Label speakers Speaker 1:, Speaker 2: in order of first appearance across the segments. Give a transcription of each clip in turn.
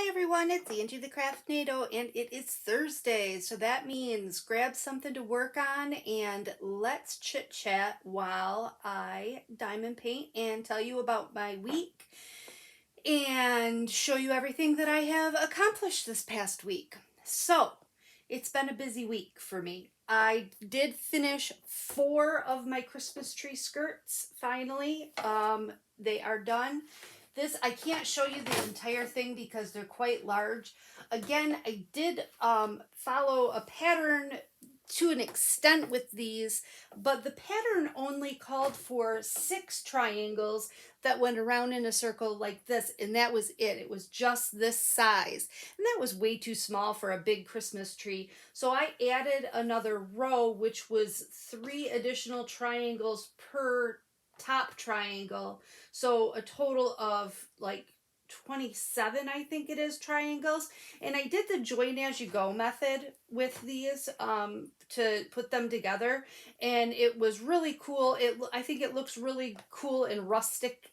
Speaker 1: everyone, it's Angie the Craftnado, and it is Thursday, so that means grab something to work on and let's chit chat while I diamond paint and tell you about my week and show you everything that I have accomplished this past week. So, it's been a busy week for me. I did finish 4 of my Christmas tree skirts finally. They are done. This, I can't show you the entire thing because they're quite large. Again, I did follow a pattern to an extent with these, but the pattern only called for 6 triangles that went around in a circle like this, and that was it. It was just this size, and that was way too small for a big Christmas tree. So I added another row, which was 3 additional triangles per top triangle, so a total of like 27, I think it is, triangles. And I did the join as you go method with these to put them together, and it was really cool. I think it looks really cool and rustic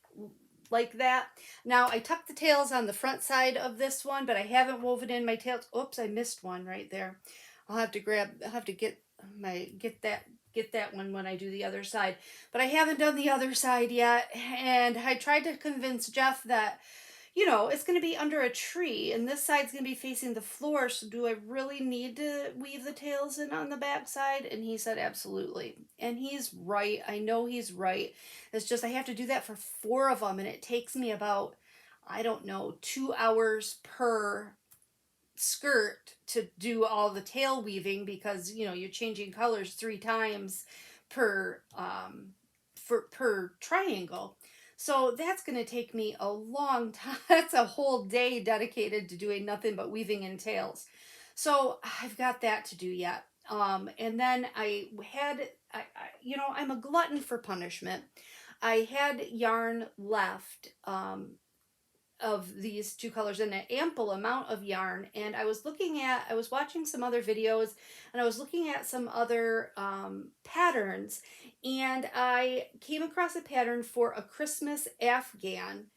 Speaker 1: like that. Now I tucked the tails on the front side of this one, but I haven't woven in my tails. Oops, I missed one right there. I'll have to get that one when I do the other side. But I haven't done the other side yet, and I tried to convince Jeff that, it's going to be under a tree and this side's going to be facing the floor, so do I really need to weave the tails in on the back side? And he said absolutely. And he's right. I know he's right. It's just I have to do that for 4 of them, and it takes me about, I don't know, 2 hours per skirt to do all the tail weaving, because you're changing colors 3 times per per triangle. So that's going to take me a long time. That's a whole day dedicated to doing nothing but weaving in tails. So I've got that to do yet. And then I'm a glutton for punishment. I had yarn left of these 2 colors and an ample amount of yarn, and I was watching some other videos, and I was looking at some other patterns, and I came across a pattern for a Christmas Afghan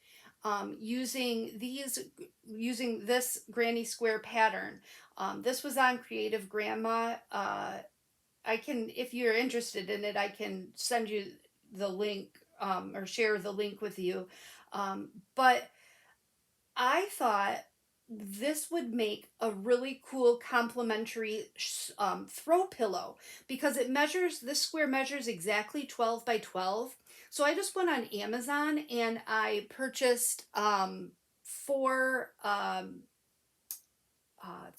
Speaker 1: using this granny square pattern. This was on Creative Grandma. If you're interested in it, I can send you the link or share the link with you. But I thought this would make a really cool complementary throw pillow, because this square measures exactly 12 by 12. So I just went on Amazon and I purchased 4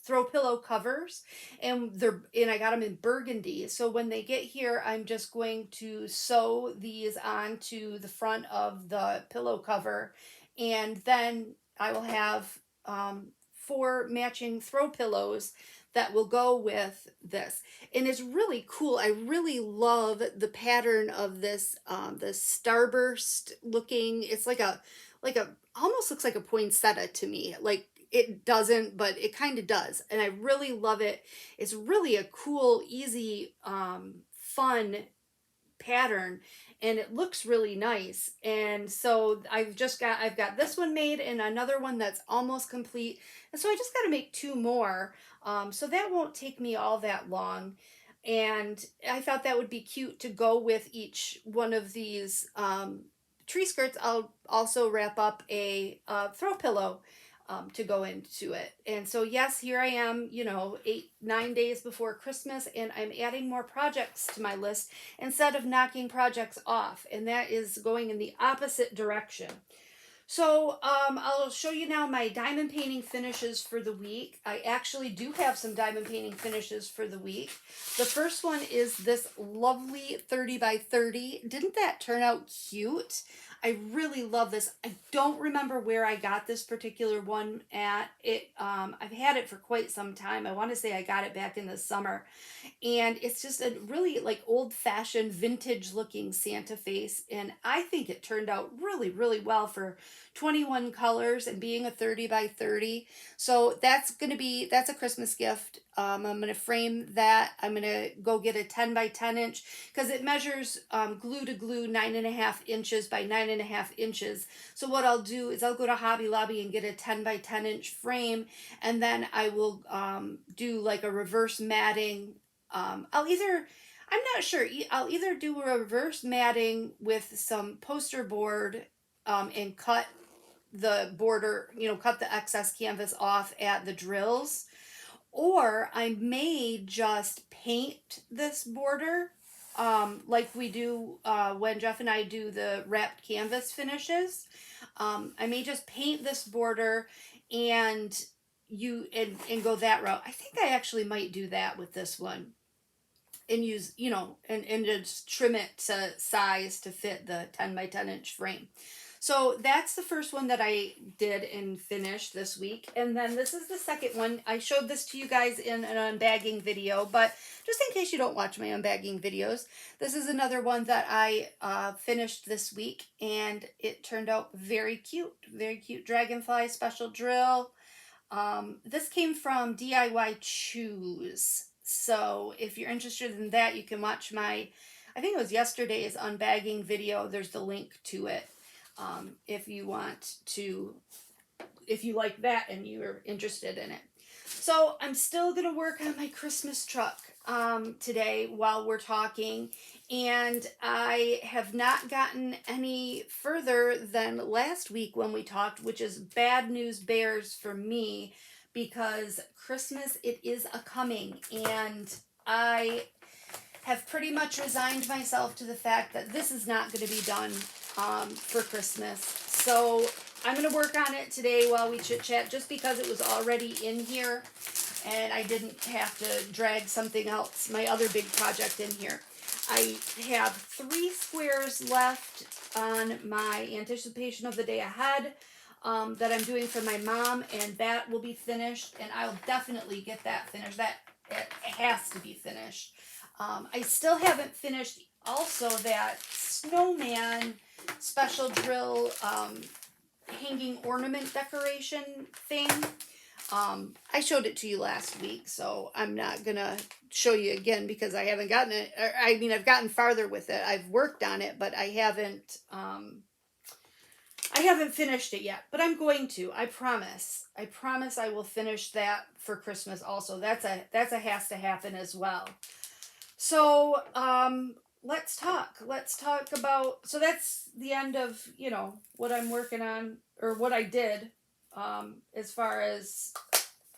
Speaker 1: throw pillow covers, and I got them in burgundy. So when they get here, I'm just going to sew these onto the front of the pillow cover, and then I will have 4 matching throw pillows that will go with this. And it's really cool. I really love the pattern of this the starburst looking. It's like a almost looks like a poinsettia to me. Like, it doesn't, but it kind of does, and I really love it. It's really a cool, easy, fun pattern, and it looks really nice. And so I've got this one made and another one that's almost complete, and so I just got to make 2 more, so that won't take me all that long. And I thought that would be cute to go with each one of these tree skirts. I'll also wrap up a throw pillow to go into it. And so yes, here I am, 8-9 days before Christmas, and I'm adding more projects to my list instead of knocking projects off, and that is going in the opposite direction. So I'll show you now my diamond painting finishes for the week. I actually do have some diamond painting finishes for the week. The first one is this lovely 30 by 30. Didn't that turn out cute? I really love this. I don't remember where I got this particular one at. I've had it for quite some time. I want to say I got it back in the summer. And it's just a really like old-fashioned vintage looking Santa face, and I think it turned out really, really well for 21 colors and being a 30 by 30. So that's a Christmas gift I'm going to frame that. I'm going to go get a 10 by 10 inch because it measures glue to glue 9.5 inches by 9.5 inches. So what I'll do is I'll go to Hobby Lobby and get a 10 by 10 inch frame, and then I will do like a reverse matting. I'm not sure. I'll either do a reverse matting with some poster board and cut the border, cut the excess canvas off at the drills, or I may just paint this border like we do when Jeff and I do the wrapped canvas finishes. I may just paint this border and and go that route. I think I actually might do that with this one and use, and just trim it to size to fit the 10 by 10 inch frame. So that's the first one that I did and finished this week. And then this is the second one. I showed this to you guys in an unbagging video, but just in case you don't watch my unbagging videos, this is another one that I finished this week, and it turned out very cute. Very cute dragonfly special drill. This came from DIY Choose. So if you're interested in that, you can watch I think it was yesterday's unbagging video. There's the link to it. If you like that and you're interested in it. So I'm still going to work on my Christmas truck today while we're talking, and I have not gotten any further than last week when we talked, which is bad news bears for me, because Christmas, it is a-coming, and I have pretty much resigned myself to the fact that this is not going to be done for Christmas. So I'm going to work on it today while we chit chat, just because it was already in here and I didn't have to drag something else, my other big project, in here. I have 3 squares left on my anticipation of the day ahead that I'm doing for my mom, and that will be finished, and I'll definitely get that finished. It has to be finished. I still haven't finished also that snowman special drill hanging ornament decoration thing. I showed it to you last week, so I'm not gonna show you again because I haven't gotten it. I mean, I've gotten farther with it. I've worked on it, but I haven't finished it yet. But I'm going to. I promise. I promise I will finish that for Christmas also. That's a has to happen as well. So, let's talk. Let's talk about, so that's the end of, what I'm working on, or what I did, as far as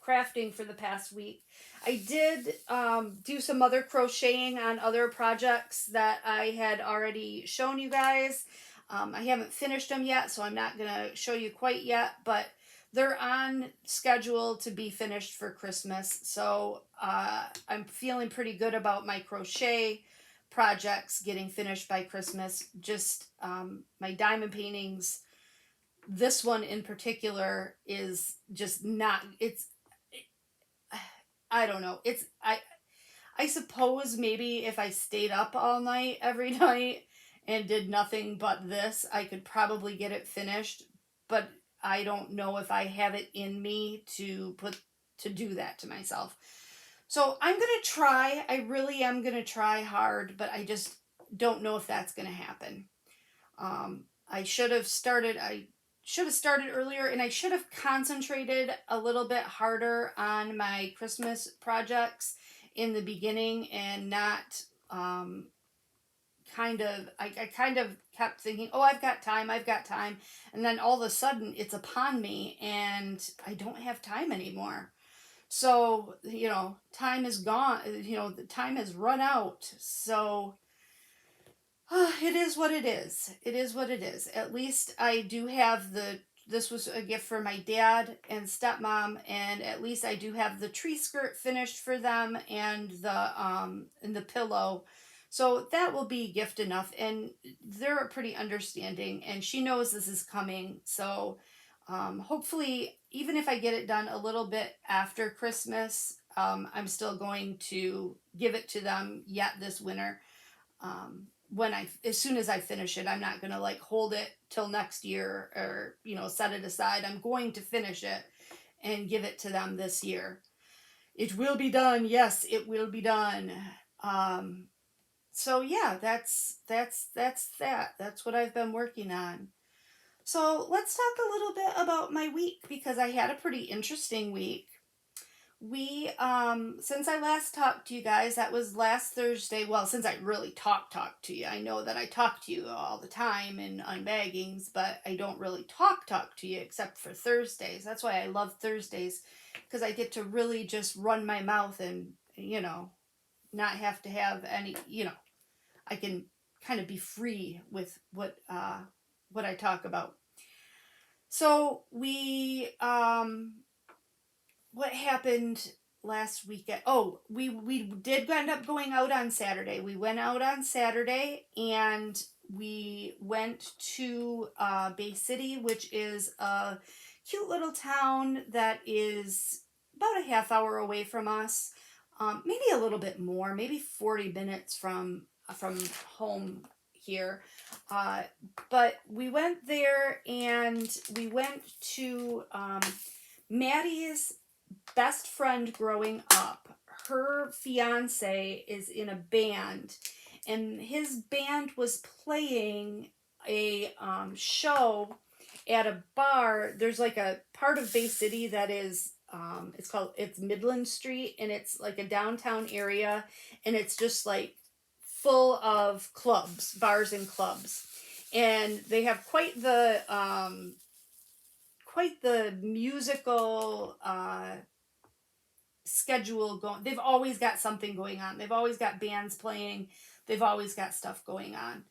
Speaker 1: crafting for the past week. I did, do some other crocheting on other projects that I had already shown you guys. I haven't finished them yet, so I'm not gonna show you quite yet, but they're on schedule to be finished for Christmas. So I'm feeling pretty good about my crochet projects getting finished by Christmas. Just my diamond paintings, this one in particular is just not, I don't know. I suppose maybe if I stayed up all night every night and did nothing but this, I could probably get it finished, but I don't know if I have it in me to do that to myself. So I'm going to try. I really am going to try hard, but I just don't know if that's going to happen. I should have started earlier, and I should have concentrated a little bit harder on my Christmas projects in the beginning, and not I kind of kept thinking, oh, I've got time, and then all of a sudden it's upon me and I don't have time anymore. So, time is gone, the time has run out. So it is what it is. It is what it is. At least I do have this was a gift for my dad and stepmom, and at least I do have the tree skirt finished for them, and the pillow. So that will be gift enough, and they're pretty understanding, and she knows this is coming. So hopefully, even if I get it done a little bit after Christmas, I'm still going to give it to them yet this winter. As soon as I finish it, I'm not going to hold it till next year, or, set it aside. I'm going to finish it and give it to them this year. It will be done. Yes, it will be done. Um, so yeah, that's what I've been working on. So let's talk a little bit about my week because I had a pretty interesting week. We since I last talked to you guys, that was last Thursday. Well, since I really talked to you, I know that I talk to you all the time in unbaggings, but I don't really talk to you except for Thursdays. That's why I love Thursdays because I get to really just run my mouth and not have to have any. I can kind of be free with what I talk about. So what happened last weekend? Oh, we did end up going out on Saturday. We went out on Saturday and we went to Bay City, which is a cute little town that is about a half hour away from us. Maybe a little bit more, maybe 40 minutes from home here. Uh, but we went there and we went to Maddie's best friend growing up. Her fiance is in a band, and his band was playing a show at a bar. There's like a part of Bay City that is it's Midland Street, and it's like a downtown area, and it's just like full of clubs, bars and clubs, and they have quite the musical schedule going. They've always got something going on. They've always got bands playing. They've always got stuff going on.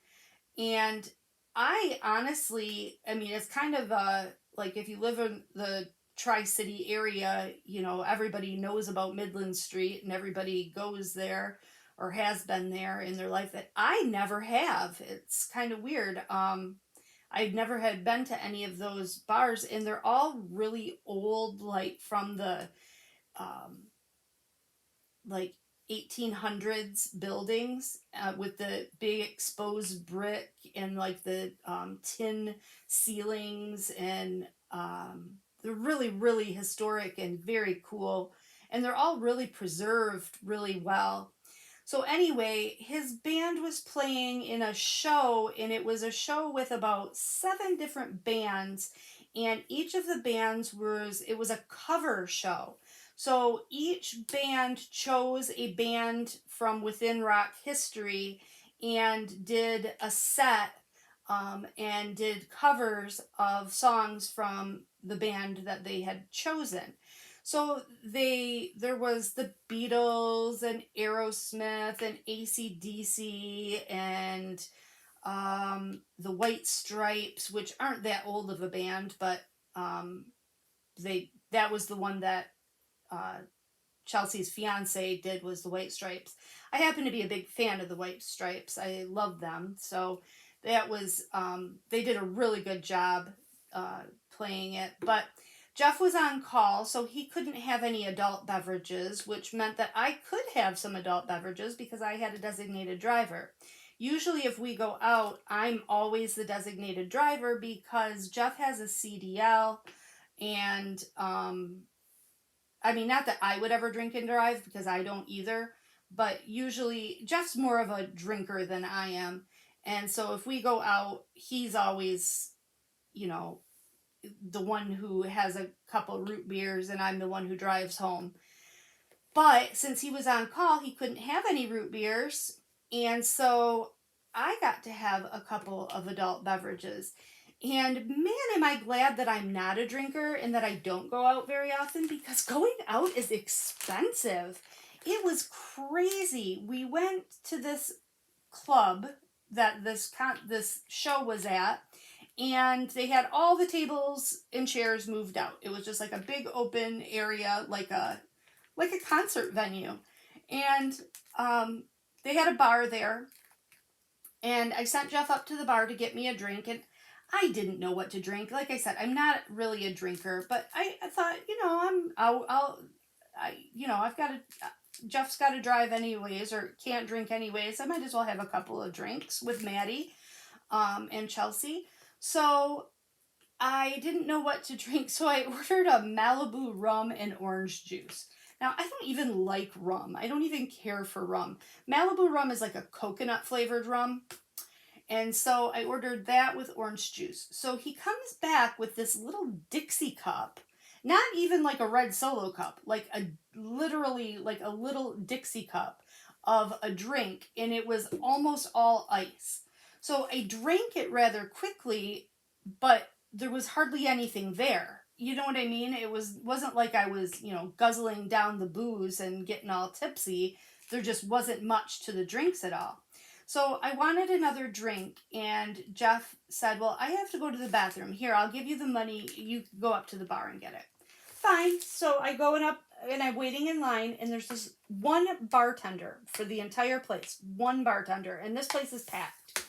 Speaker 1: And I honestly, I mean, it's kind of like if you live in the Tri-City area, everybody knows about Midland Street and everybody goes there or has been there in their life. That I never have. It's kind of weird. I've never had been to any of those bars, and they're all really old, like from the um, like 1800s buildings with the big exposed brick and like the tin ceilings, and they're really, really historic and very cool, and they're all really preserved really well. So anyway, his band was playing in a show, and it was a show with about 7 different bands, and each of the bands it was a cover show. So each band chose a band from within rock history and did a set and did covers of songs from the band that they had chosen. So there was the Beatles and Aerosmith and AC/DC and the White Stripes, which aren't that old of a band, but that was the one that uh, Chelsea's fiance did, was the White Stripes. I happen to be a big fan of the White Stripes. I love them. So that was they did a really good job playing it. But Jeff was on call, so he couldn't have any adult beverages, which meant that I could have some adult beverages because I had a designated driver. Usually, if we go out, I'm always the designated driver because Jeff has a CDL, and I mean, not that I would ever drink and drive because I don't either, but usually Jeff's more of a drinker than I am. And so if we go out, he's always, you know, the one who has a couple root beers, and I'm the one who drives home. But since he was on call, he couldn't have any root beers. And so I got to have a couple of adult beverages. And man, am I glad that I'm not a drinker and that I don't go out very often, because going out is expensive. It was crazy. We went to this club that this show was at, and they had all the tables and chairs moved out. It was just like a big open area, like a concert venue, and they had a bar there. And I sent Jeff up to the bar to get me a drink, and I didn't know what to drink. Like I said, I'm not really a drinker, but I thought, I've got to, Jeff's got to drive anyways, or can't drink anyways. I might as well have a couple of drinks with Maddie, and Chelsea. So I didn't know what to drink, so I ordered a Malibu rum and orange juice. Now, I don't even like rum. I don't even care for rum. Malibu rum is like a coconut flavored rum. And so I ordered that with orange juice. So he comes back with this little Dixie cup, not even like a red Solo cup, like a literally like a little Dixie cup of a drink, and it was almost all ice. So I drank it rather quickly, but there was hardly anything there. You know what I mean? Wasn't like I was, guzzling down the booze and getting all tipsy. There just wasn't much to the drinks at all. So I wanted another drink, and Jeff said, well, I have to go to the bathroom. Here, I'll give you the money. You go up to the bar and get it. Fine. So I go up, and I'm waiting in line, and there's this one bartender for the entire place. One bartender, and this place is packed.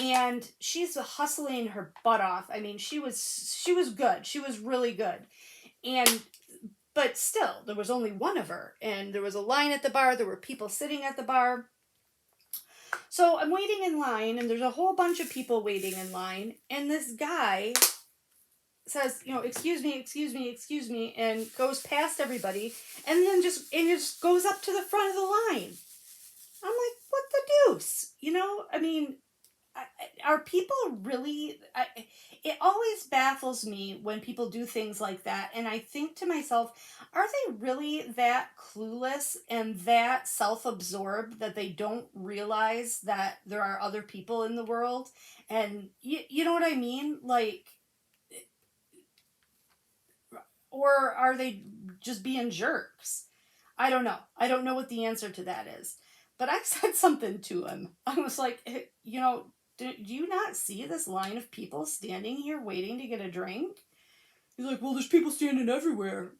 Speaker 1: And she's hustling her butt off. I mean, she was good. She was really good. But still, there was only one of her, and there was a line at the bar. There were people sitting at the bar. So I'm waiting in line, and there's a whole bunch of people waiting in line, and this guy says, excuse me, and goes past everybody, and then just goes up to the front of the line. I'm like, what the deuce? I mean, are people really... it always baffles me when people do things like that, and I think to myself, are they really that clueless and that self-absorbed that they don't realize that there are other people in the world? And you know what I mean? Like, or are they just being jerks? I don't know. I don't know what the answer to that is. But I said something to him. I was like, do you not see this line of people standing here waiting to get a drink? He's like, well, there's people standing everywhere.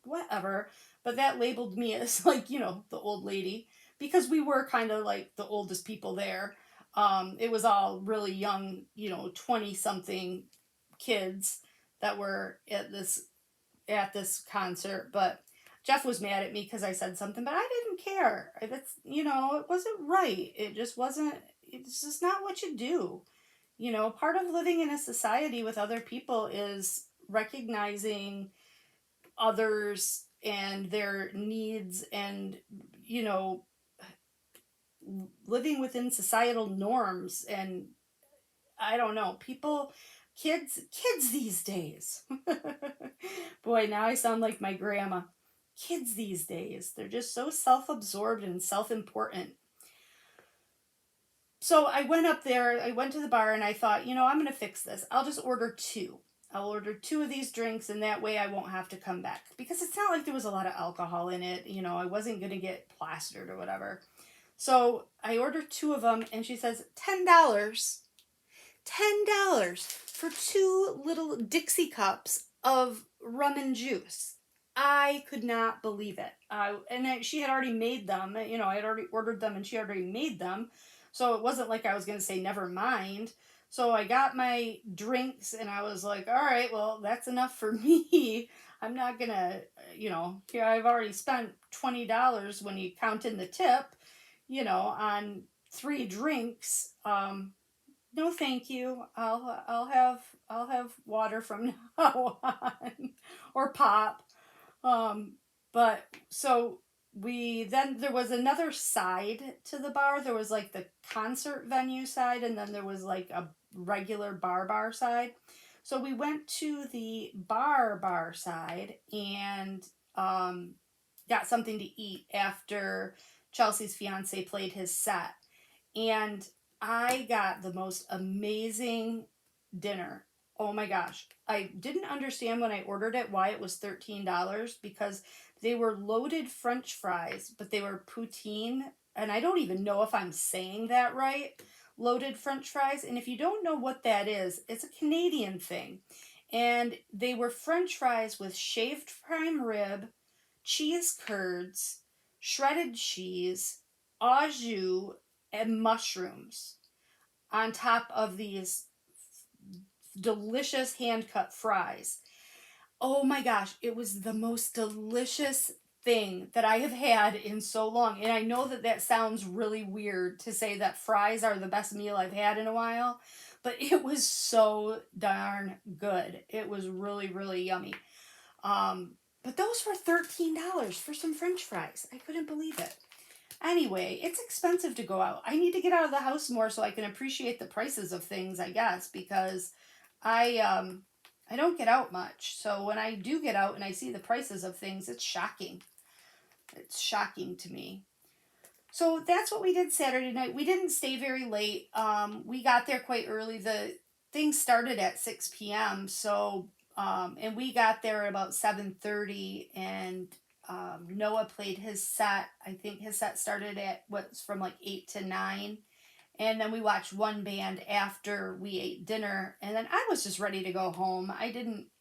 Speaker 1: Whatever. But that labeled me as like, the old lady. Because we were kind of like the oldest people there. It was all really young, 20-something kids that were at this concert. But Jeff was mad at me because I said something, but I didn't care. That's, it wasn't right. It just wasn't... It's just not what you do. Part of living in a society with other people is recognizing others and their needs and, living within societal norms. And I don't know, kids these days. Boy, now I sound like my grandma. Kids these days, they're just so self-absorbed and self-important. So I went up there, I went to the bar, and I thought, I'm going to fix this. I'll just order 2. I'll order 2 of these drinks, and that way I won't have to come back. Because it's not like there was a lot of alcohol in it. I wasn't going to get plastered or whatever. So I ordered 2 of them, and she says, $10. $10 for 2 little Dixie cups of rum and juice. I could not believe it. She had already made them. I had already ordered them, and she already made them. So it wasn't like I was going to say, never mind. So I got my drinks, and I was like, all right, well, that's enough for me. I'm not going to, here I've already spent $20 when you count in the tip, on 3 drinks. No, thank you. I'll have water from now on, or pop. But so there was another side to the bar. There was like the concert venue side, and then there was like a regular bar side. So we went to the bar side and got something to eat after Chelsea's fiance played his set. And I got the most amazing dinner. Oh my gosh. I didn't understand when I ordered it why it was $13, because they were loaded French fries, but they were poutine. And I don't even know if I'm saying that right. Loaded French fries. And if you don't know what that is, it's a Canadian thing. And they were French fries with shaved prime rib, cheese curds, shredded cheese, au jus, and mushrooms on top of these delicious hand-cut fries. Oh my gosh, it was the most delicious thing that I have had in so long. And I know that sounds really weird to say that fries are the best meal I've had in a while, but it was so darn good. It was really, really yummy. But those were $13 for some French fries. I couldn't believe it. Anyway, it's expensive to go out. I need to get out of the house more so I can appreciate the prices of things, I guess, because I don't get out much. So when I do get out and I see the prices of things, it's shocking. It's shocking to me. So that's what we did Saturday night. We didn't stay very late. We got there quite early. The thing started at 6 p.m. So and we got there at about 7:30, and Noah played his set. I think his set started at what's from like 8 to 9. And then we watched one band after we ate dinner, and then I was just ready to go home.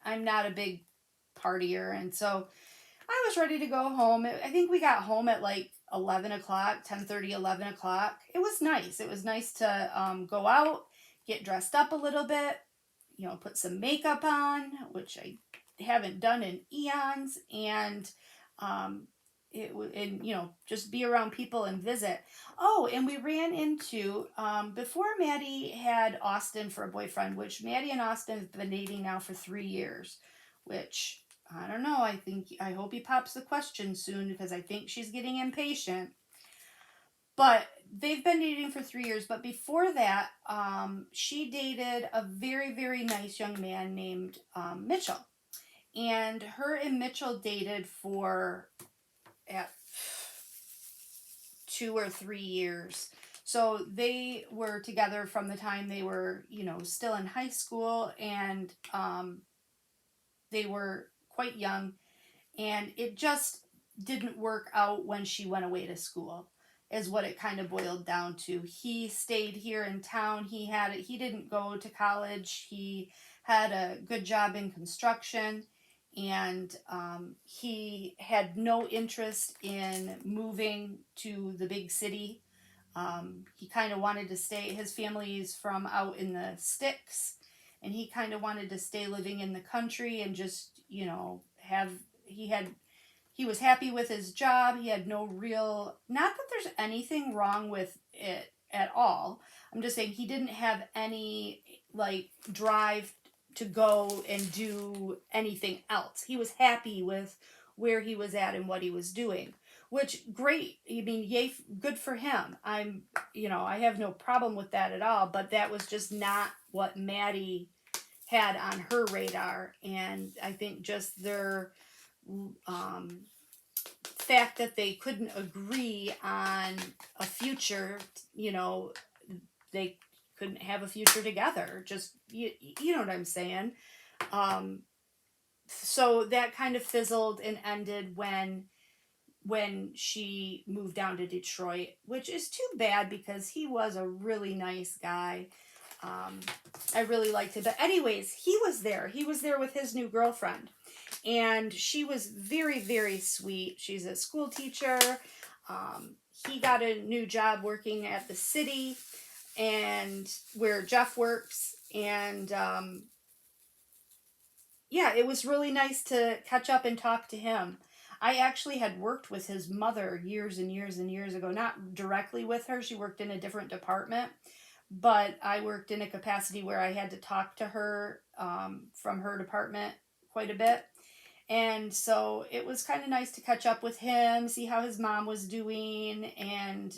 Speaker 1: I'm not a big partier, and so I was ready to go home. I think we got home at like 11 o'clock, 10:30, 11 o'clock. It was nice. It was nice to go out, get dressed up a little bit, put some makeup on, which I haven't done in eons, and um, just be around people and visit. Oh, and we ran into, before Maddie had Austin for a boyfriend, which Maddie and Austin have been dating now for 3 years, which I don't know. I hope he pops the question soon because I think she's getting impatient. But they've been dating for 3 years. But before that, she dated a very, very nice young man named Mitchell. And her and Mitchell dated for 2 or 3 years. So they were together from the time they were, still in high school, and they were quite young, and it just didn't work out when she went away to school, is what it kind of boiled down to. He stayed here in town. He didn't go to college. He had a good job in construction, and he had no interest in moving to the big city. He kind of wanted to stay. His family's from out in the sticks, and he kind of wanted to stay living in the country and just, he was happy with his job. He had no real, not that there's anything wrong with it at all. I'm just saying he didn't have any like drive to go and do anything else. He was happy with where he was at and what he was doing, which great. I mean, yay, good for him. I have no problem with that at all, but that was just not what Maddie had on her radar. And I think just their fact that they couldn't agree on a future, they couldn't have a future together. Just, you know what I'm saying? So that kind of fizzled and ended when she moved down to Detroit, which is too bad because he was a really nice guy. I really liked it. But anyways, he was there. He was there with his new girlfriend. And she was very, very sweet. She's a school teacher. He got a new job working at the city and where Jeff works. And it was really nice to catch up and talk to him. I actually had worked with his mother years and years and years ago. Not directly with her. She worked in a different department. But I worked in a capacity where I had to talk to her from her department quite a bit. And so it was kind of nice to catch up with him, see how his mom was doing, and,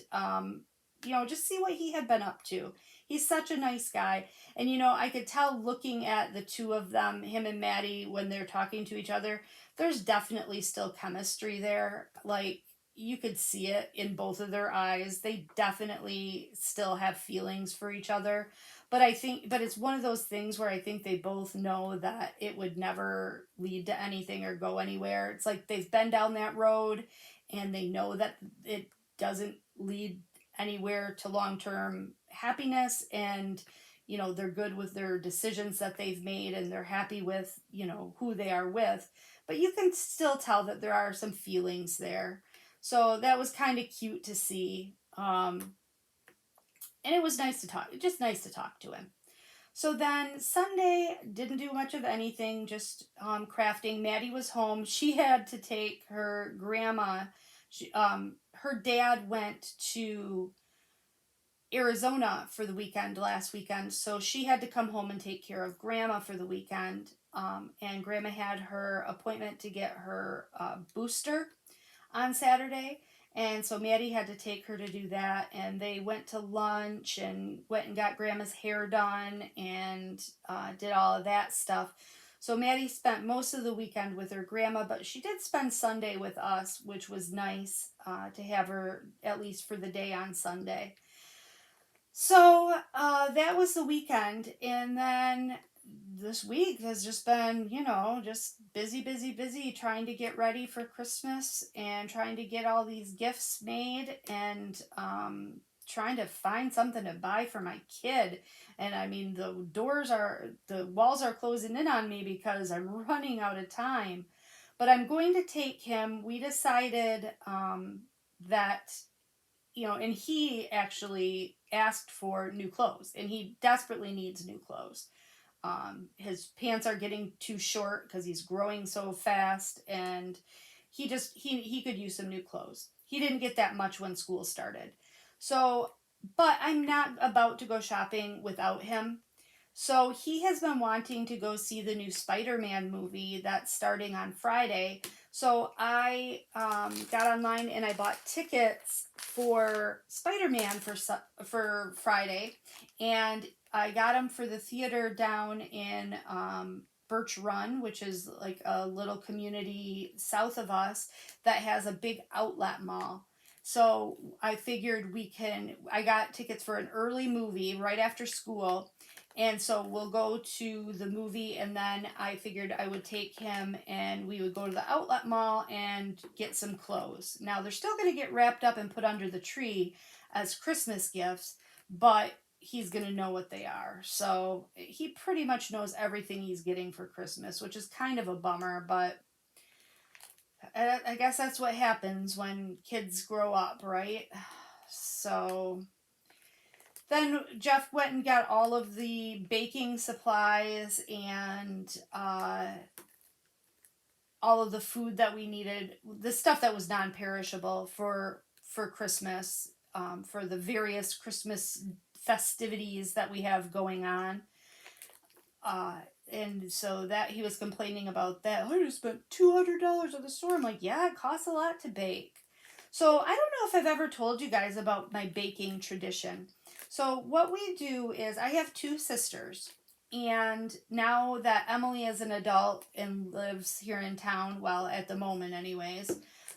Speaker 1: just see what he had been up to. He's such a nice guy. And, I could tell looking at the two of them, him and Maddie, when they're talking to each other, there's definitely still chemistry there. Like, you could see it in both of their eyes. They definitely still have feelings for each other. But it's one of those things where I think they both know that it would never lead to anything or go anywhere. It's like they've been down that road and they know that it doesn't lead anywhere to long-term happiness, and they're good with their decisions that they've made, and they're happy with who they are with, but you can still tell that there are some feelings there. So that was kind of cute to see. And it was nice to talk, just nice to talk to him. So then Sunday, didn't do much of anything, just crafting. Maddie was home. She had to take her grandma. Her dad went to Arizona for the weekend last weekend, so she had to come home and take care of grandma for the weekend. and Grandma had her appointment to get her booster on Saturday. And so Maddie had to take her to do that. And they went to lunch and went and got Grandma's hair done and did all of that stuff. So Maddie spent most of the weekend with her grandma, but she did spend Sunday with us, which was nice to have her at least for the day on Sunday. So that was the weekend. And then this week has just been, just busy, busy, busy trying to get ready for Christmas and trying to get all these gifts made and trying to find something to buy for my kid. And I mean, the walls are closing in on me because I'm running out of time. But I'm going to take him. We decided that and he actually asked for new clothes, and he desperately needs new clothes. His pants are getting too short because he's growing so fast, and he could use some new clothes. He didn't get that much when school started. So, but I'm not about to go shopping without him. So he has been wanting to go see the new Spider-Man movie that's starting on Friday. So I got online and I bought tickets for Spider-Man for Friday, and I got them for the theater down in Birch Run, which is like a little community south of us that has a big outlet mall. So I figured I got tickets for an early movie right after school. And so we'll go to the movie, and then I figured I would take him and we would go to the outlet mall and get some clothes. Now, they're still going to get wrapped up and put under the tree as Christmas gifts, but he's going to know what they are. So he pretty much knows everything he's getting for Christmas, which is kind of a bummer, but I guess that's what happens when kids grow up, right? So then Jeff went and got all of the baking supplies and all of the food that we needed, the stuff that was non-perishable for Christmas, for the various Christmas festivities that we have going on. And so that he was complaining about that. I just spent $200 at the store. I'm like, yeah, it costs a lot to bake. So I don't know if I've ever told you guys about my baking tradition. So what we do is I have two sisters, and now that Emily is an adult and lives here in town, well, at the moment anyways,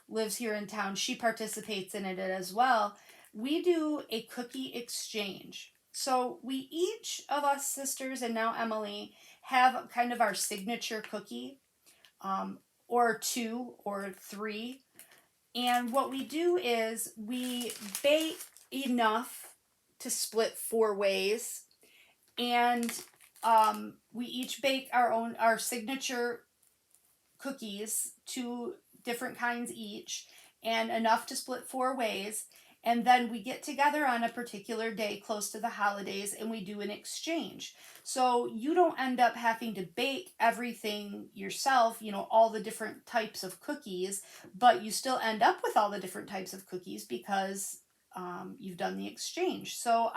Speaker 1: lives here in town, she participates in it as well. We do a cookie exchange. So we each of us sisters and now Emily have kind of our signature cookie, or two or three. And what we do is we bake enough to split 4 ways, and we each bake our signature cookies, 2 different kinds each, and enough to split 4 ways. And then we get together on a particular day close to the holidays and we do an exchange. So you don't end up having to bake everything yourself, all the different types of cookies, but you still end up with all the different types of cookies because you've done the exchange. So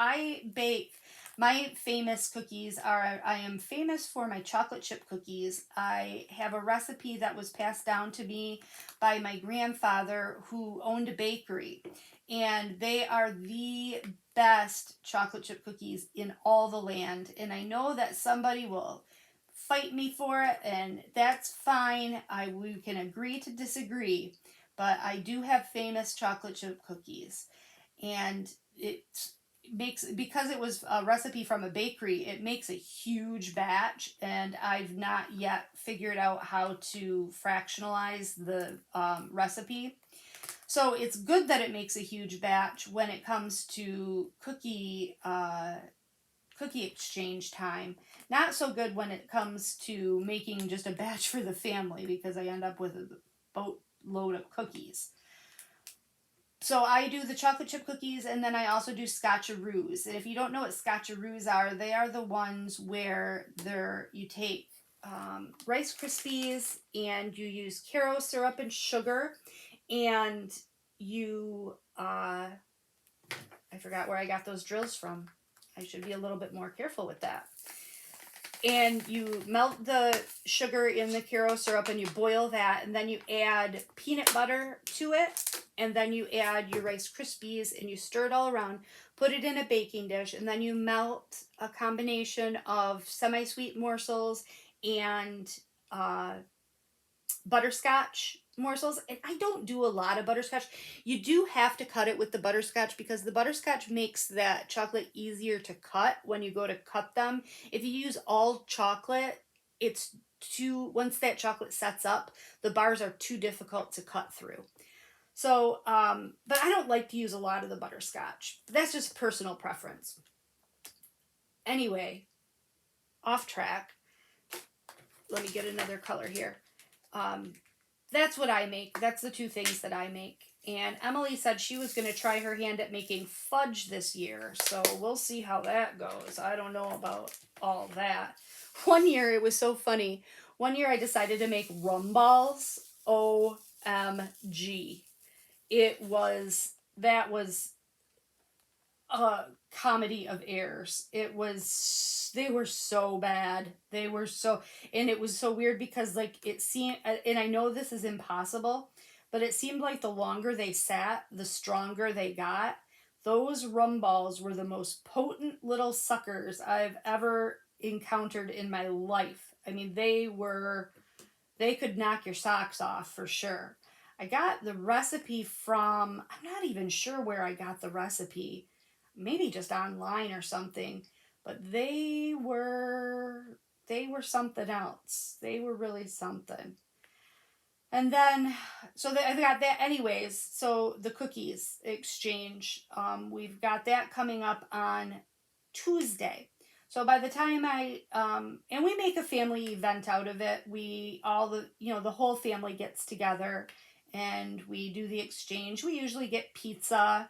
Speaker 1: my famous cookies I am famous for my chocolate chip cookies. I have a recipe that was passed down to me by my grandfather who owned a bakery. And they are the best chocolate chip cookies in all the land. And I know that somebody will fight me for it, and that's fine. We can agree to disagree. But I do have famous chocolate chip cookies. And because it was a recipe from a bakery, it makes a huge batch, and I've not yet figured out how to fractionalize the recipe. So it's good that it makes a huge batch when it comes to cookie exchange time. Not so good when it comes to making just a batch for the family, because I end up with a boatload of cookies. So I do the chocolate chip cookies, and then I also do scotcheroos. And if you don't know what scotcheroos are, they are the ones where you take Rice Krispies and you use Karo syrup and sugar, and you I forgot where I got those drills from. I should be a little bit more careful with that. And you melt the sugar in the Karo syrup and you boil that, and then you add peanut butter to it, and then you add your Rice Krispies and you stir it all around, put it in a baking dish, and then you melt a combination of semi-sweet morsels and uh, butterscotch morsels. And I don't do a lot of butterscotch. You do have to cut it with the butterscotch because the butterscotch makes that chocolate easier to cut when you go to cut them. If you use all chocolate, it's too, once that chocolate sets up, the bars are too difficult to cut through. So, but I don't like to use a lot of the butterscotch. That's just personal preference. Anyway, off track. Let me get another color here. Um, that's what I make. That's the two things that I make. And Emily said she was going to try her hand at making fudge this year. So we'll see how that goes. I don't know about all that. One year, it was so funny. One year I decided to make rum balls. OMG. That was a comedy of errors. They were so bad. And it was so weird because like it seemed, and I know this is impossible, but it seemed like the longer they sat, the stronger they got. Those rum balls were the most potent little suckers I've ever encountered in my life. I mean, they could knock your socks off for sure. I got the recipe from, I'm not even sure where I got the recipe, maybe just online or something, but they were something else. They were really something. And then, I've got that anyways. So the cookies exchange, we've got that coming up on Tuesday. So by the time and we make a family event out of it. The whole family gets together and we do the exchange. We usually get pizza,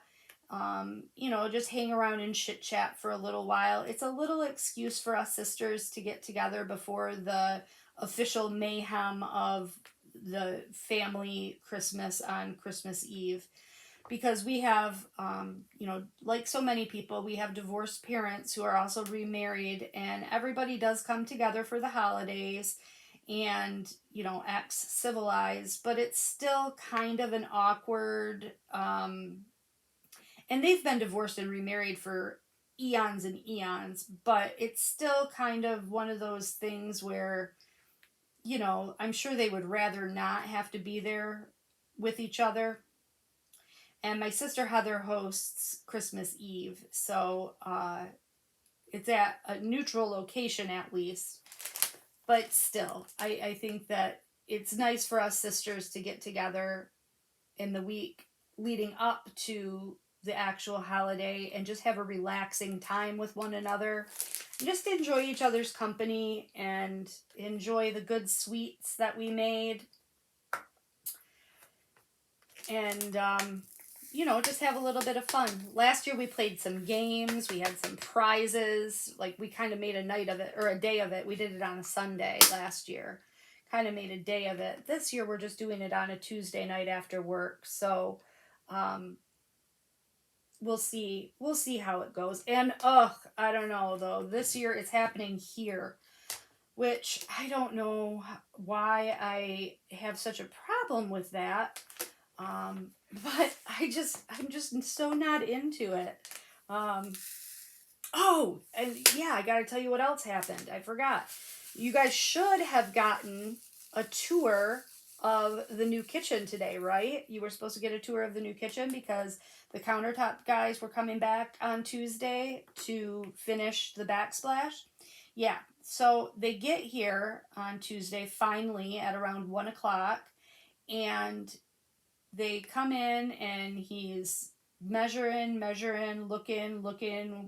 Speaker 1: just hang around and chit chat for a little while. It's a little excuse for us sisters to get together before the official mayhem of the family Christmas on Christmas Eve, because we have, like so many people, we have divorced parents who are also remarried, and everybody does come together for the holidays and, acts civilized, but it's still kind of an awkward, and they've been divorced and remarried for eons and eons, but it's still kind of one of those things where, I'm sure they would rather not have to be there with each other. And my sister Heather hosts Christmas Eve, so it's at a neutral location at least. But still, I think that it's nice for us sisters to get together in the week leading up to the actual holiday and just have a relaxing time with one another. Just enjoy each other's company and enjoy the good sweets that we made. And, just have a little bit of fun. Last year we played some games. We had some prizes. Like, we kind of made a night of it, or a day of it. We did it on a Sunday last year. Kind of made a day of it. This year we're just doing it on a Tuesday night after work. So, we'll see. We'll see how it goes. And, I don't know, though. This year it's happening here, which I don't know why I have such a problem with that. But I'm just so not into it. Oh, and yeah, I gotta tell you what else happened. I forgot. You guys should have gotten a tour of the new kitchen today, right? You were supposed to get a tour of the new kitchen because the countertop guys were coming back on Tuesday to finish the backsplash. Yeah, so they get here on Tuesday finally at around 1 o'clock, and they come in and he's measuring, looking,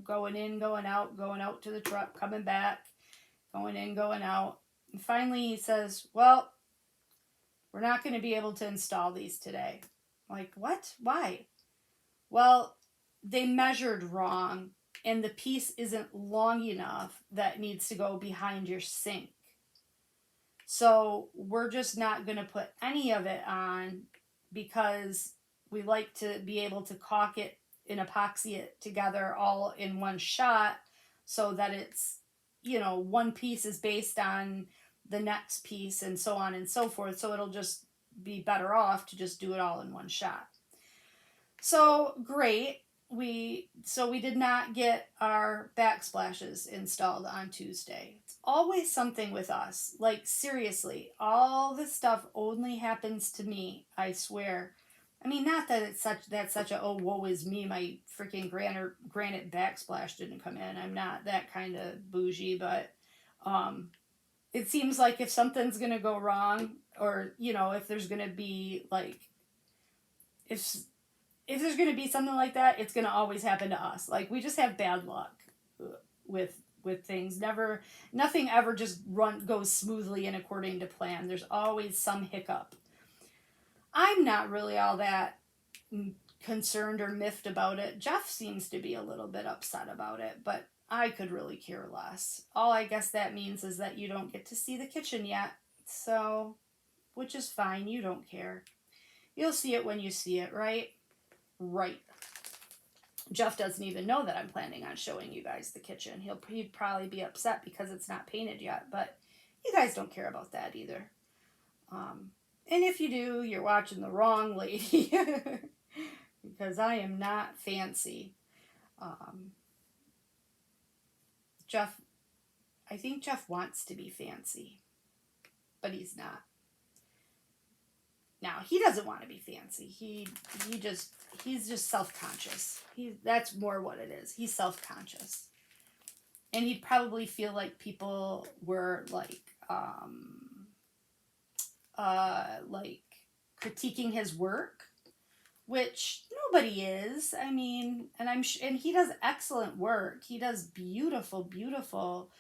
Speaker 1: going in, going out to the truck, coming back, going in, going out. And finally he says, well, we're not going to be able to install these today. I'm like, what? Why? Well, they measured wrong and the piece isn't long enough that needs to go behind your sink. So we're just not going to put any of it on because we like to be able to caulk it and epoxy it together all in one shot so that it's one piece is based on the next piece and so on and so forth. So it'll just be better off to just do it all in one shot. So great. We did not get our backsplashes installed on Tuesday. It's always something with us. Like seriously, all this stuff only happens to me, I swear. I mean, not that that's such a oh woe is me, my freaking granite backsplash didn't come in. I'm not that kind of bougie, but um it seems like if something's going to go wrong, or if there's going to be like if if there's going to be something like that, it's going to always happen to us. Like we just have bad luck with things. Nothing ever just goes smoothly and according to plan. There's always some hiccup. I'm not really all that concerned or miffed about it. Jeff seems to be a little bit upset about it, but I could really care less. All I guess that means is that you don't get to see the kitchen yet. So, which is fine. You don't care. You'll see it when you see it, right? Right. Jeff doesn't even know that I'm planning on showing you guys the kitchen. He'd probably be upset because it's not painted yet, but you guys don't care about that either. And if you do, you're watching the wrong lady because I am not fancy. I think Jeff wants to be fancy, but he's not. Now, he doesn't want to be fancy. He's just self-conscious. That's more what it is. He's self-conscious. And he'd probably feel like people were like critiquing his work, which nobody is. I mean, and he does excellent work. He does beautiful, beautiful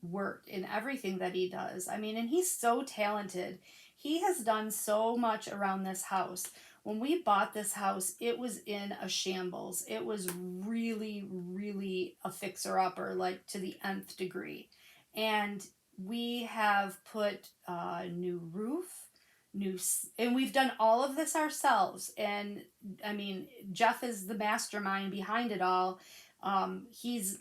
Speaker 1: work in everything that he does. I mean, and he's so talented. He has done so much around this house. When we bought this house, it was in a shambles. It was really, really a fixer-upper, like to the nth degree. And we have put a new roof, and we've done all of this ourselves. And I mean, Jeff is the mastermind behind it all. He's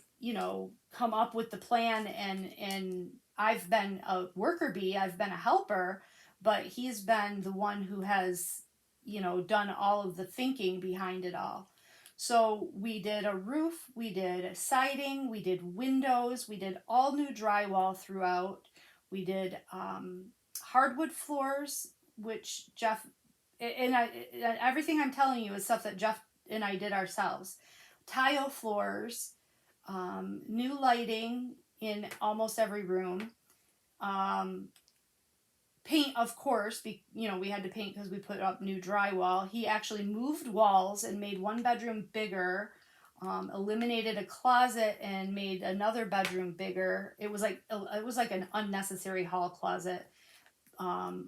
Speaker 1: come up with the plan, and I've been a worker bee. I've been a helper, but he's been the one who has done all of the thinking behind it all. So we did a roof, we did a siding, we did windows, we did all new drywall throughout. We did hardwood floors, which Jeff and everything I'm telling you is stuff that Jeff and I did ourselves. Tile floors, new lighting in almost every room. Paint, of course, we had to paint because we put up new drywall. He actually moved walls and made one bedroom bigger, eliminated a closet and made another bedroom bigger. It was like an unnecessary hall closet.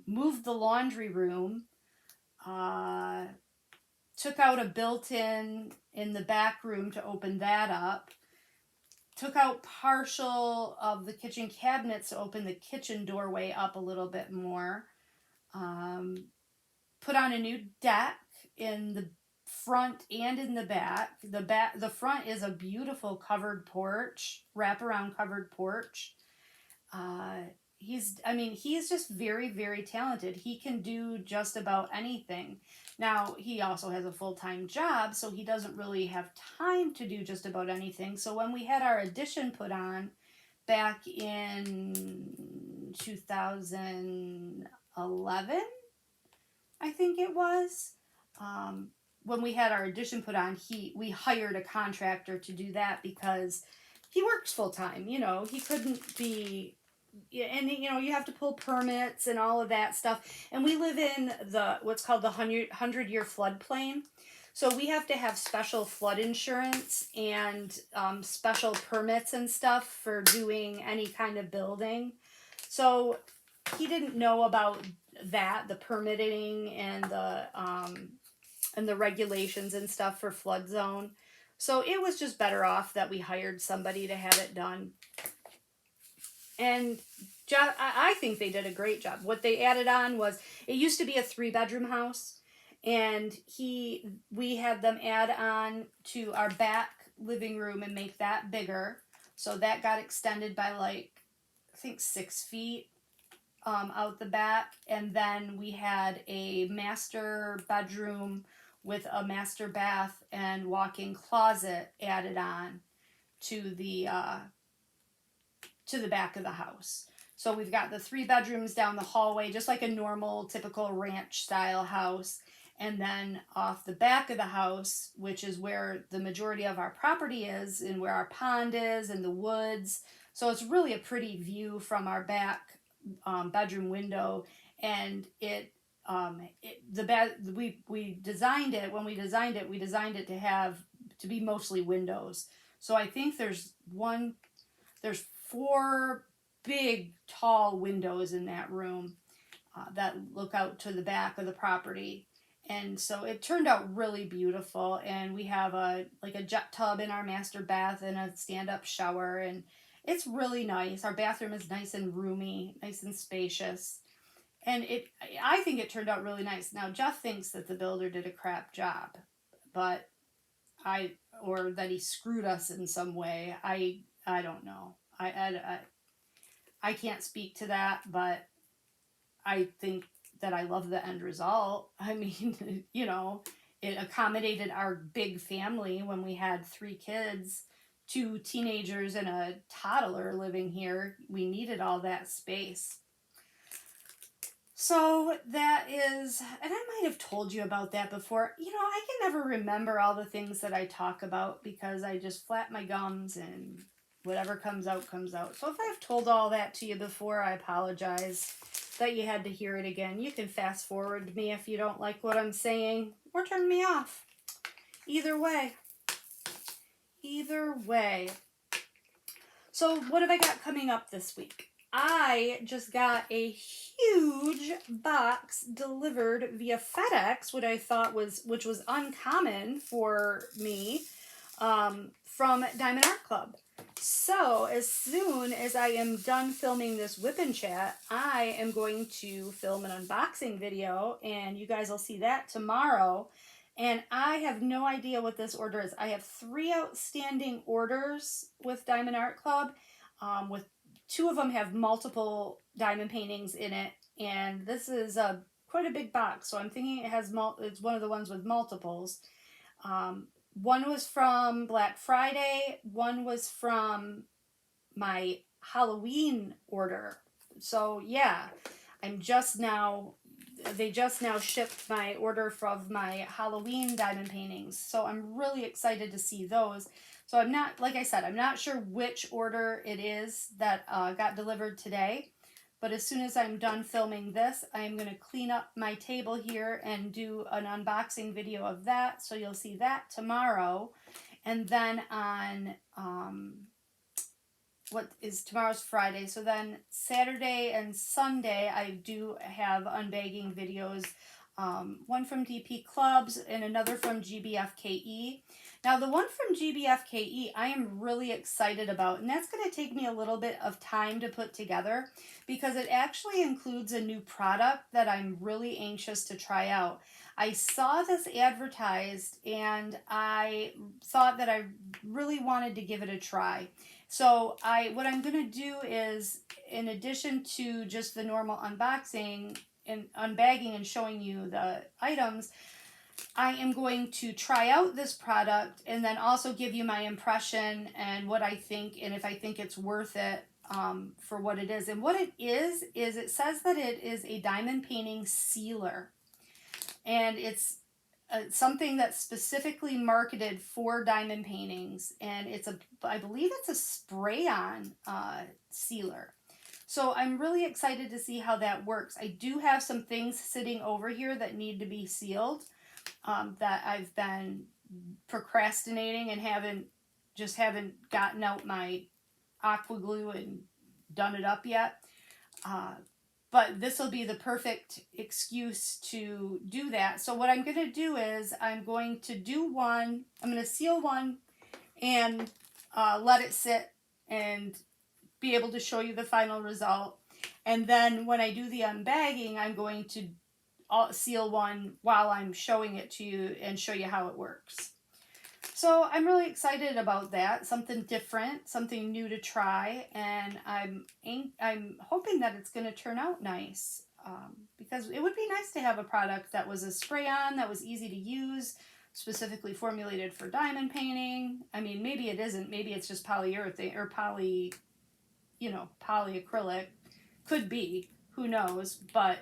Speaker 1: Moved the laundry room. Took out a built-in in the back room to open that up. Took out partial of the kitchen cabinets to open the kitchen doorway up a little bit more. Put on a new deck in the front and in the back. The front is a beautiful covered porch, wraparound covered porch. He's just very, very talented. He can do just about anything. Now, he also has a full-time job, so he doesn't really have time to do just about anything. So when we had our addition put on back in 2011, I think it was, when we had our addition put on, we hired a contractor to do that because he works full-time. He couldn't be... And you have to pull permits and all of that stuff, and we live in what's called the 100-year floodplain, so we have to have special flood insurance and special permits and stuff for doing any kind of building. So he didn't know about that, the permitting and the regulations and stuff for flood zone. So it was just better off that we hired somebody to have it done. And I think they did a great job. What they added on was, it used to be a 3-bedroom house, and we had them add on to our back living room and make that bigger. So that got extended by like, I think 6 feet out the back. And then we had a master bedroom with a master bath and walk-in closet added on to the back of the house. So we've got the 3 bedrooms down the hallway, just like a normal, typical ranch style house. And then off the back of the house, which is where the majority of our property is and where our pond is and the woods. So it's really a pretty view from our back bedroom window. And we designed it, when we designed it to be mostly windows. So I think there's 4 big tall windows in that room that look out to the back of the property. And so it turned out really beautiful. And we have a jet tub in our master bath and a stand-up shower, and it's really nice. Our bathroom is nice and roomy, nice and spacious. And I think it turned out really nice. Now Jeff thinks that the builder did a crap job, but or that he screwed us in some way. I don't know. I can't speak to that, but I think that I love the end result. I mean, you know, it accommodated our big family when we had 3 kids, 2 teenagers and a toddler living here. We needed all that space. So that is, and I might have told you about that before. You know, I can never remember all the things that I talk about because I just flap my gums and whatever comes out, comes out. So if I've told all that to you before, I apologize that you had to hear it again. You can fast forward me if you don't like what I'm saying, or turn me off. Either way. Either way. So what have I got coming up this week? I just got a huge box delivered via FedEx, which was uncommon for me, from Diamond Art Club. So as soon as I am done filming this WIP and Chat, I am going to film an unboxing video, and you guys will see that tomorrow. And I have no idea what this order is. I have 3 outstanding orders with Diamond Art Club. With 2 of them have multiple diamond paintings in it, and this is quite a big box. So I'm thinking it's one of the ones with multiples. One was from Black Friday. One was from my Halloween order. So yeah, they just now shipped my order from my Halloween diamond paintings. So I'm really excited to see those. So I'm not sure which order it is that got delivered today. But as soon as I'm done filming this, I'm going to clean up my table here and do an unboxing video of that. So you'll see that tomorrow. And then on, tomorrow's Friday. So then Saturday and Sunday, I do have unbagging videos. One from DP Clubs and another from GBFKE. Now the one from GBFKE I am really excited about, and that's going to take me a little bit of time to put together because it actually includes a new product that I'm really anxious to try out. I saw this advertised and I thought that I really wanted to give it a try. So what I'm going to do is, in addition to just the normal unboxing and unbagging and showing you the items, I am going to try out this product and then also give you my impression and what I think and if I think it's worth it for what it is. And what it is it says that it is a diamond painting sealer. And it's something that's specifically marketed for diamond paintings. And I believe it's a spray-on sealer. So I'm really excited to see how that works. I do have some things sitting over here that need to be sealed. That I've been procrastinating and haven't gotten out my aqua glue and done it up yet. But this will be the perfect excuse to do that. So what I'm going to do is I'm going to seal one and let it sit and be able to show you the final result. And then when I do the unbagging, I'm going to seal one while I'm showing it to you and show you how it works. So I'm really excited about that. Something different, something new to try, and I'm hoping that it's going to turn out nice. Because it would be nice to have a product that was a spray-on, that was easy to use, specifically formulated for diamond painting. I mean, maybe it isn't. Maybe it's just polyurethane or polyacrylic. Could be. Who knows? But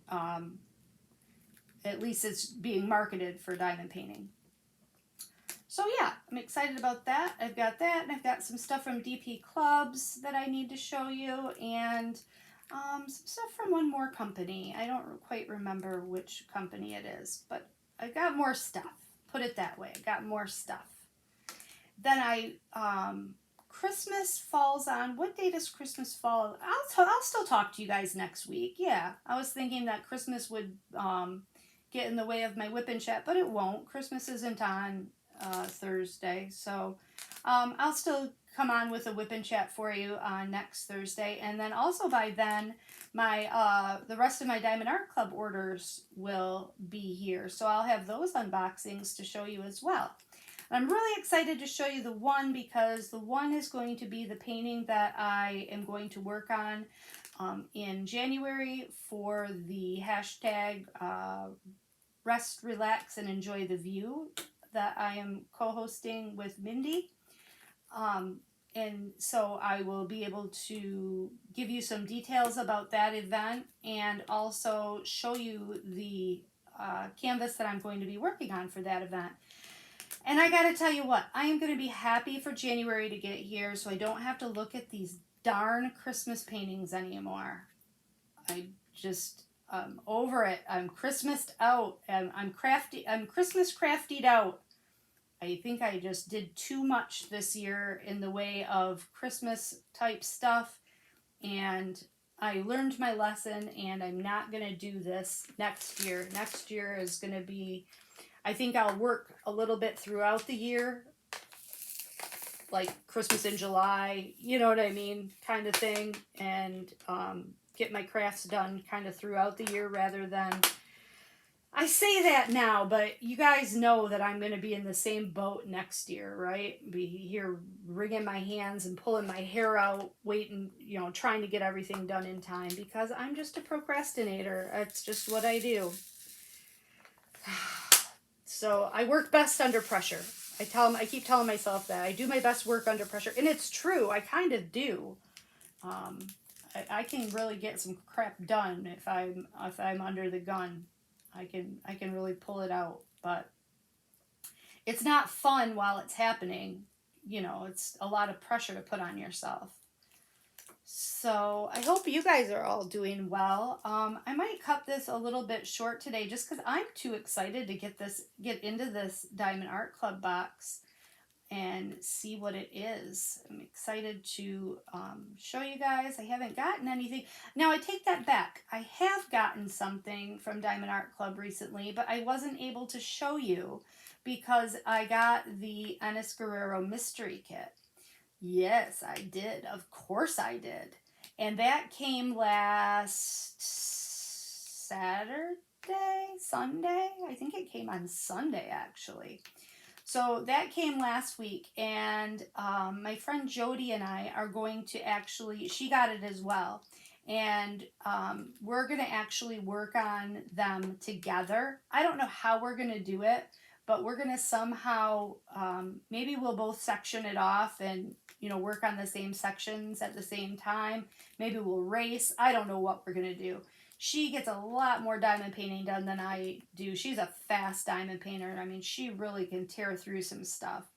Speaker 1: um, at least it's being marketed for diamond painting. So yeah, I'm excited about that. I've got that, and I've got some stuff from DP Clubs that I need to show you, and some stuff from one more company. I don't quite remember which company it is, but I got more stuff. Put it that way. I got more stuff. Then Christmas falls on, what day does Christmas fall? I'll still talk to you guys next week. Yeah, I was thinking that Christmas would get in the way of my WIP and Chat, but it won't. Christmas isn't on Thursday, so I'll still come on with a WIP and Chat for you on next Thursday, and then also by then my the rest of my Diamond Art Club orders will be here, so I'll have those unboxings to show you as well. I'm really excited to show you the one because the one is going to be the painting that I am going to work on in January for the hashtag Rest, Relax, and Enjoy the View that I am co-hosting with Mindy. And so I will be able to give you some details about that event and also show you the canvas that I'm going to be working on for that event. And I gotta tell you what, I am going to be happy for January to get here so I don't have to look at these darn Christmas paintings anymore. I'm over it. I'm Christmased out, and I'm Christmas craftied out. I think I just did too much this year in the way of Christmas type stuff, and I learned my lesson, and I'm not going to do this next year. Next year is going to be, I think I'll work a little bit throughout the year, like Christmas in July, you know what I mean, kind of thing, and get my crafts done kind of throughout the year rather than, I say that now, but you guys know that I'm going to be in the same boat next year, right? Be here wringing my hands and pulling my hair out, waiting, trying to get everything done in time because I'm just a procrastinator. That's just what I do. So I work best under pressure. I keep telling myself that I do my best work under pressure, and it's true. I kind of do. I can really get some crap done if I'm under the gun. I can really pull it out, but it's not fun while it's happening. It's a lot of pressure to put on yourself. So I hope you guys are all doing well. I might cut this a little bit short today just because I'm too excited to get into this Diamond Art Club box and see what it is. I'm excited to show you guys. I haven't gotten anything. Now I take that back. I have gotten something from Diamond Art Club recently, but I wasn't able to show you because I got the Enes Guerrero Mystery Kit. Yes, I did. Of course I did. And that came last Sunday? I think it came on Sunday, actually. So that came last week, and my friend Jody and I are going to she got it as well. And we're going to actually work on them together. I don't know how we're going to do it, but we're going to somehow, maybe we'll both section it off and, work on the same sections at the same time. Maybe we'll race. I don't know what we're going to do. She gets a lot more diamond painting done than I do. She's a fast diamond painter. I mean, she really can tear through some stuff.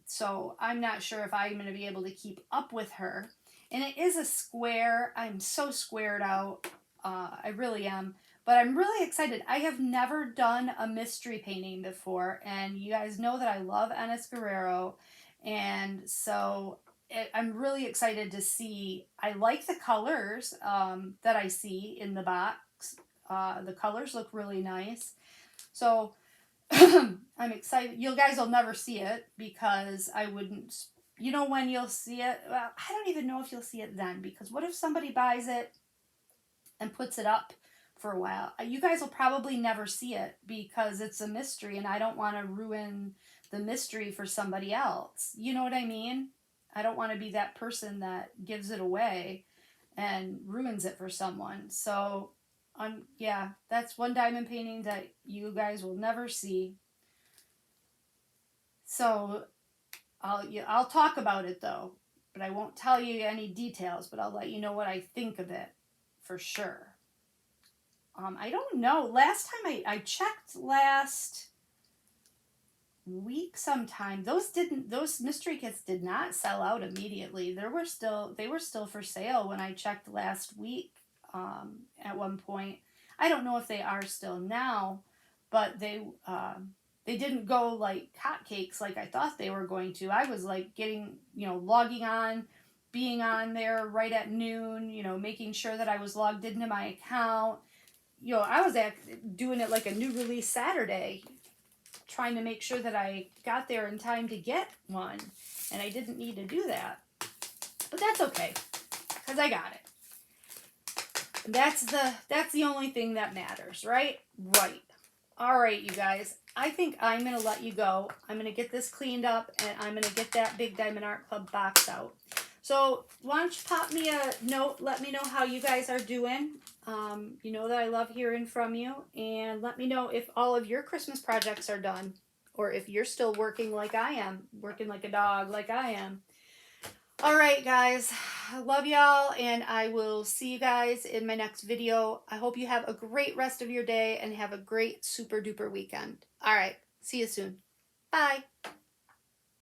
Speaker 1: So I'm not sure if I'm going to be able to keep up with her. And it is a square. I'm so squared out. I really am. But I'm really excited. I have never done a mystery painting before. And you guys know that I love Enes Guerrero. And so I'm really excited to see. I like the colors that I see in the box. The colors look really nice. So I'm excited. You guys will never see it because I wouldn't. When you'll see it? Well, I don't even know if you'll see it then, because what if somebody buys it and puts it up for a while? You guys will probably never see it because it's a mystery, and I don't want to ruin the mystery for somebody else. You know what I mean? I don't want to be that person that gives it away and ruins it for someone. So, yeah, that's one diamond painting that you guys will never see. So, I'll talk about it though, but I won't tell you any details, but I'll let you know what I think of it for sure. I don't know. Last time I checked last week sometime, those mystery kits did not sell out immediately. They were still for sale when I checked last week, at one point. I don't know if they are still now, but they didn't go like hotcakes like I thought they were going to. I was like getting, logging on, being on there right at noon, making sure that I was logged into my account. I was doing it like a new release Saturday, trying to make sure that I got there in time to get one, and I didn't need to do that. But that's okay, because I got it. And that's the only thing that matters, right? Right. All right, you guys. I think I'm going to let you go. I'm going to get this cleaned up, and I'm going to get that Big Diamond Art Club box out. So why don't you pop me a note, let me know how you guys are doing. You know that I love hearing from you, and let me know if all of your Christmas projects are done, or if you're still working like I am, working like a dog like I am. All right, guys, I love y'all, and I will see you guys in my next video. I hope you have a great rest of your day and have a great super duper weekend. All right, see you soon. Bye.